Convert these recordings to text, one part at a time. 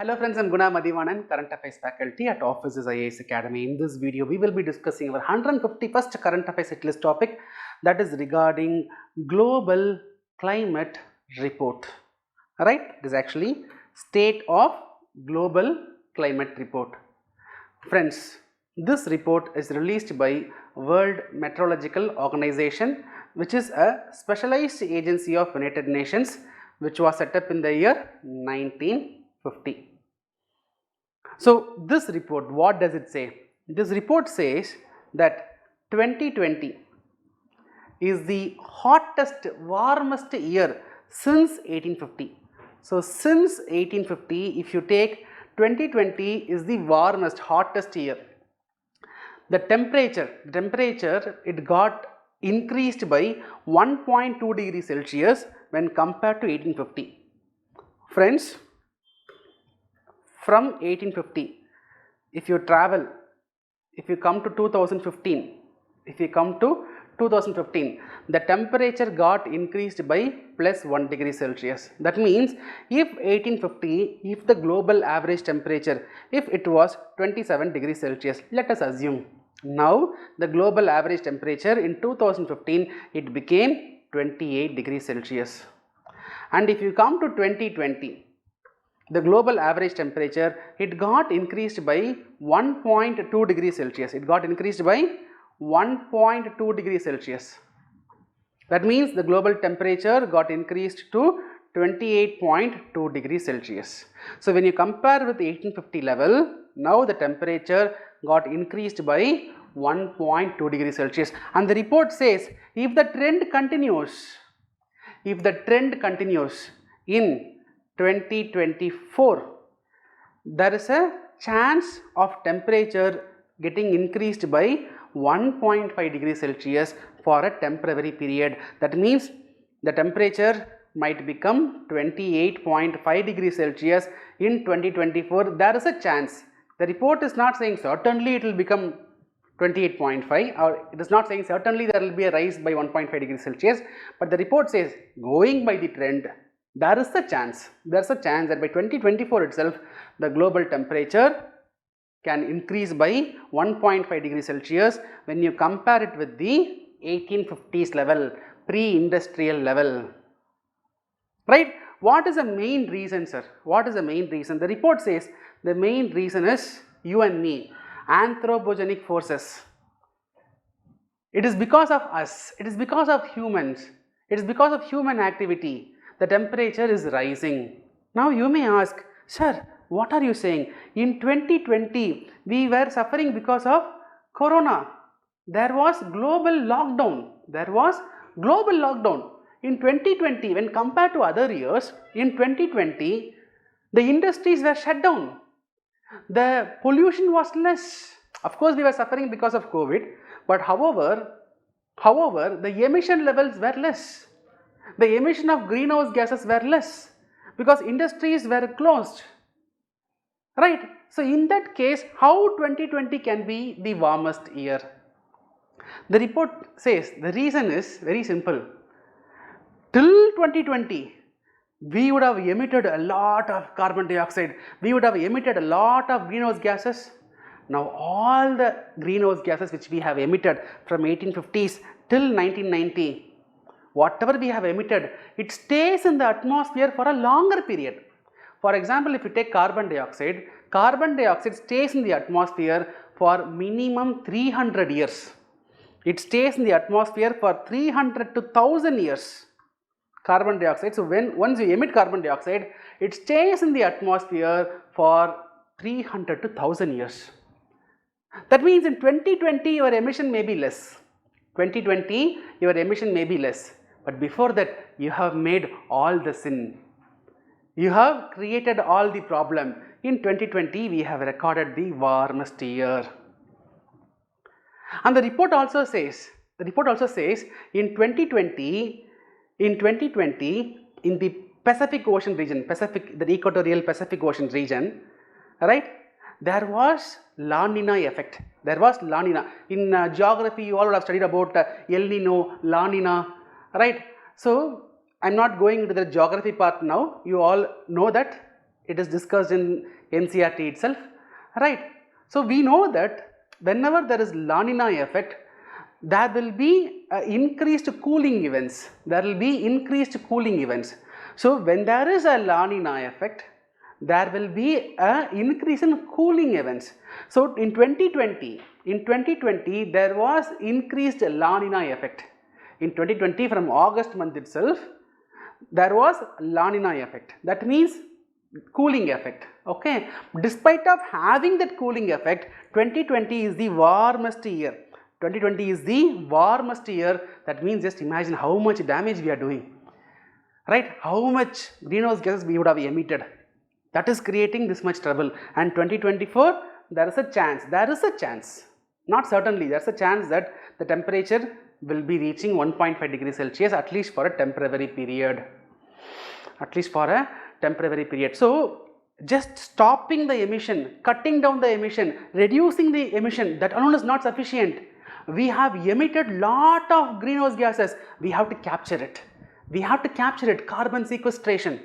Hello friends, I'm Guna Madhivanan, Current Affairs Faculty at Offices IAS Academy. In this video, we will be discussing our 151st Current Affairs Hit List topic, that is regarding Global Climate Report. Alright, it is actually State of Global Climate Report. Friends, this report is released by World Meteorological Organization, which is a specialized agency of United Nations, which was set up in the year 1950. So this report, what does it say? This report says that 2020 is the hottest, warmest year since 1850. So since 1850, if you take 2020 is the warmest, hottest year. The temperature it got increased by 1.2 degrees Celsius when compared to 1850. Friends, from 1850, if you travel, if you come to 2015, the temperature got increased by plus 1 degree Celsius. That means if 1850, if the global average temperature, if it was 27 degrees Celsius, let us assume. Now the global average temperature in 2015, it became 28 degrees Celsius. And if you come to 2020, the global average temperature, it got increased by 1.2 degrees Celsius. It got increased by 1.2 degrees Celsius. That means the global temperature got increased to 28.2 degrees Celsius. So when you compare with the 1850 level, now the temperature got increased by 1.2 degrees Celsius. And the report says, if the trend continues in 2024, there is a chance of temperature getting increased by 1.5 degrees Celsius for a temporary period. That means the temperature might become 28.5 degrees Celsius in 2024. There is a chance. The report is not saying certainly it will become 28.5, or it is not saying certainly there will be a rise by 1.5 degrees Celsius, but the report says going by the trend, there is a chance that by 2024 itself the global temperature can increase by 1.5 degrees Celsius when you compare it with the 1850s level, pre-industrial level. Right? What is the main reason, sir? What is the main reason? The report says the main reason is you and me, anthropogenic forces. It is because of us, it is because of humans, it is because of human activity. The temperature is rising. Now you may ask, sir, what are you saying? In 2020, we were suffering because of corona. There was global lockdown. In 2020, when compared to other years, in 2020, the industries were shut down. The pollution was less. Of course, we were suffering because of COVID, but however, the emission levels were less. The emission of greenhouse gases were less because industries were closed, right? So in that case, how 2020 can be the warmest year? The report says the reason is very simple. Till 2020, we would have emitted a lot of carbon dioxide, we would have emitted a lot of greenhouse gases. Now all the greenhouse gases which we have emitted from 1850s till 1990, whatever we have emitted, it stays in the atmosphere for a longer period. For example, if you take carbon dioxide stays in the atmosphere for minimum 300 years. It stays in the atmosphere for 300 to 1000 years. Carbon dioxide. So once you emit carbon dioxide, it stays in the atmosphere for 300 to 1000 years. That means in 2020 your emission may be less. But before that, you have made all the sin. You have created all the problem. In 2020, we have recorded the warmest year. And the report also says in 2020, in the Pacific Ocean region, the equatorial Pacific Ocean region, right? There was La Nina effect. In geography, you all would have studied about El Nino, La Nina, right? So I am not going into the geography part now. You all know that It is discussed in NCERT itself, right? So we know that whenever there is La Nina effect, there will be increased cooling events. There will be increased cooling events. So when there is a La Nina effect, there will be an increase in cooling events. So in 2020 there was increased La Nina effect. In 2020 from August month itself, there was La Nina effect. That means cooling effect. Okay, despite of having that cooling effect, 2020 is the warmest year. 2020 is the warmest year. That means just imagine how much damage we are doing, right? How much greenhouse gases we would have emitted. That is creating this much trouble. And 2024, there is a chance, not certainly, there is a chance that the temperature will be reaching 1.5 degrees Celsius at least for a temporary period. So just stopping the emission, cutting down the emission, reducing the emission, that alone is not sufficient. We have emitted lot of greenhouse gases. We have to capture it. Carbon sequestration.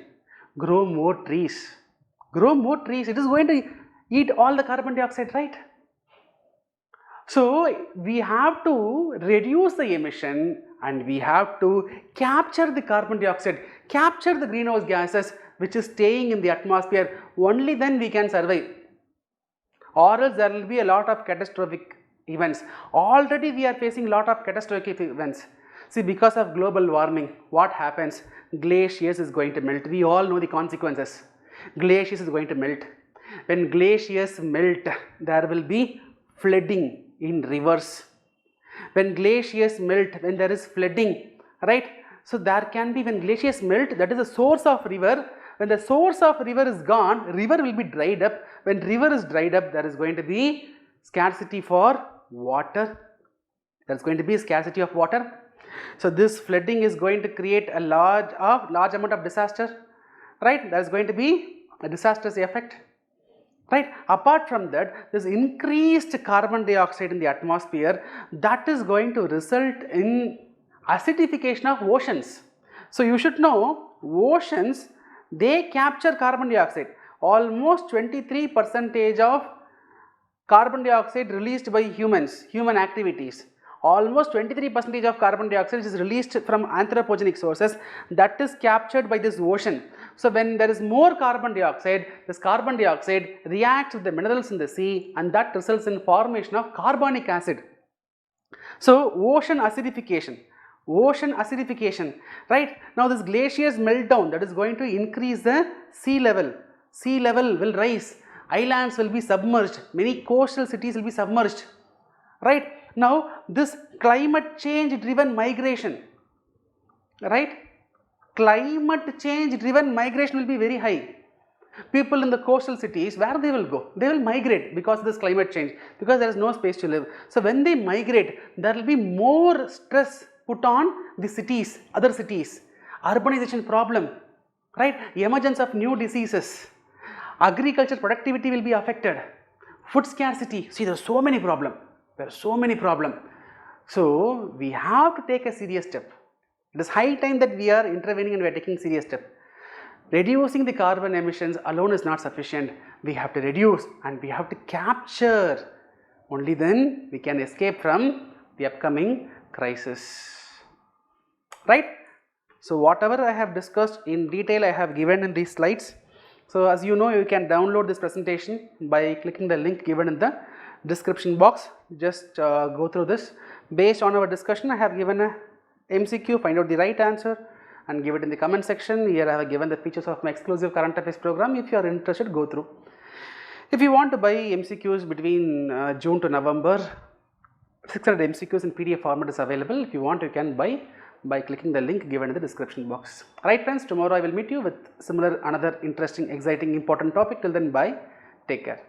Grow more trees. It is going to eat all the carbon dioxide, right? So we have to reduce the emission and we have to capture the carbon dioxide, capture the greenhouse gases which is staying in the atmosphere. Only then we can survive, or else there will be a lot of catastrophic events. Already we are facing a lot of catastrophic events. See, because of global warming, what happens? Glaciers is going to melt. We all know the consequences. Glaciers is going to melt. When glaciers melt, there will be flooding in rivers. When glaciers melt, when there is flooding, right? So there can be, when glaciers melt, that is the source of river. When the source of river is gone, river will be dried up. When river is dried up, there is going to be scarcity for water. There is going to be scarcity of water. So this flooding is going to create a large amount of disaster, right? There is going to be a disastrous effect, right? Apart from that, this increased carbon dioxide in the atmosphere, that is going to result in acidification of oceans. So you should know, oceans, they capture carbon dioxide. Almost 23% of carbon dioxide released by human activities. Almost 23% of carbon dioxide is released from anthropogenic sources, that is captured by this ocean. So when there is more carbon dioxide, this carbon dioxide reacts with the minerals in the sea and that results in formation of carbonic acid. So ocean acidification, right? Now this glaciers melt down, that is going to increase the sea level. Sea level will rise, islands will be submerged, many coastal cities will be submerged, right? Now this climate change driven migration, right? Climate change driven migration will be very high. People in the coastal cities, where they will go? They will migrate because of this climate change, because there is no space to live. So when they migrate, there will be more stress put on the cities, other cities. Urbanization problem, right? Emergence of new diseases. Agriculture productivity will be affected. Food scarcity. See, there are so many problems. So we have to take a serious step. It is high time that we are intervening and we are taking serious step. Reducing the carbon emissions alone is not sufficient. We have to reduce and we have to capture. Only then we can escape from the upcoming crisis, right? So whatever I have discussed in detail, I have given in these slides. So as you know, you can download this presentation by clicking the link given in the description box. Just go through this. Based on our discussion, I have given a MCQ, find out the right answer and give it in the comment section. Here I have given the features of my exclusive current affairs program. If you are interested, go through. If you want to buy MCQs between June to November, 600 MCQs in PDF format is available. If you want, you can buy by clicking the link given in the description box. Alright friends, tomorrow I will meet you with similar another interesting, exciting, important topic. Till then, bye. Take care.